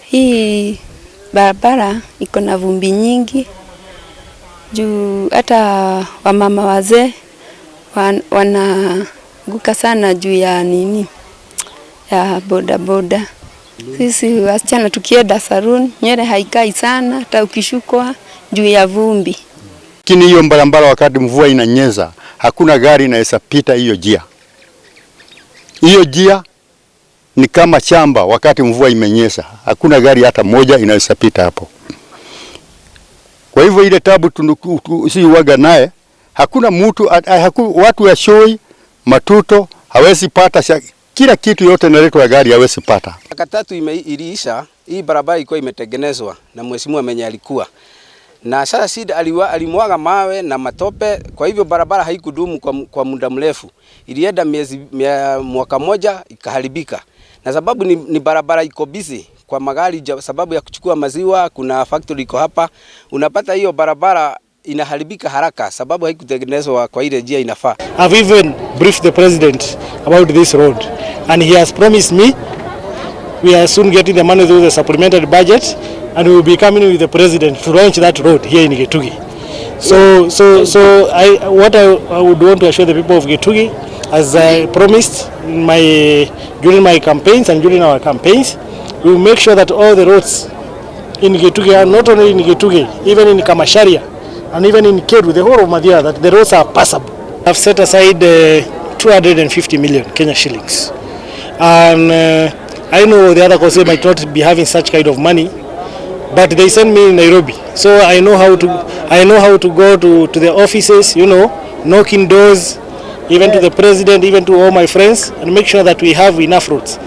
Hii barabara iko na vumbi nyingi juu hata wamama wazee wanaanguka sana juu ya nini ya boda boda. Sisi wasichana tukienda salon nywele haikai sana hata ukishukwa juu ya vumbi. Lakini hiyo barabara wakati mvua inanyesha hakuna gari inaweza pita hiyo njia. Hiyo njia ni kama shamba wakati mvua imenyesha. Hakuna gari hata moja inaweza pita hapo. Kwa hivyo ile tabu si waga naye, hakuna mtu, watu wa Chuui, matuto, hawezi pata, kila kitu yote inaletwa gari hawezi pata. Miaka 3 iliisha, hii barabara ilikuwa imetengenezwa na mheshimiwa mwenye alikuwa. Na sasa shida alimwaga mawe na matope, kwa hivyo barabara haikudumu kwa muda mrefu. Ilienda mwaka moja ikaharibika. Na sababu ni barabara iko busy kwa magari, sababu ya kuchukua maziwa, kuna factory iko hapa. Unapata hiyo barabara inaharibika haraka sababu haikutengenezwa kwa ile njia inafaa. I've even briefed the president about this road and he has promised me we are soon getting the money through the supplementary budget and we will be coming with the president to launch that road here in Gitugi. So I would want to assure the people of Gitugi, as I promised during my campaigns and during our campaigns, we will make sure that all the roads in Gitugi, and not only in Gitugi, even in Kamasharia and even in Kedu, the whole of mathioya, that the roads are passable. I've set aside 250 million Kenya shillings. And I know the other council might not be having such kind of money, but they send me in Nairobi, so I know how to go to the offices, you know, knocking doors, even to the president, even to all my friends, and make sure that we have enough roads.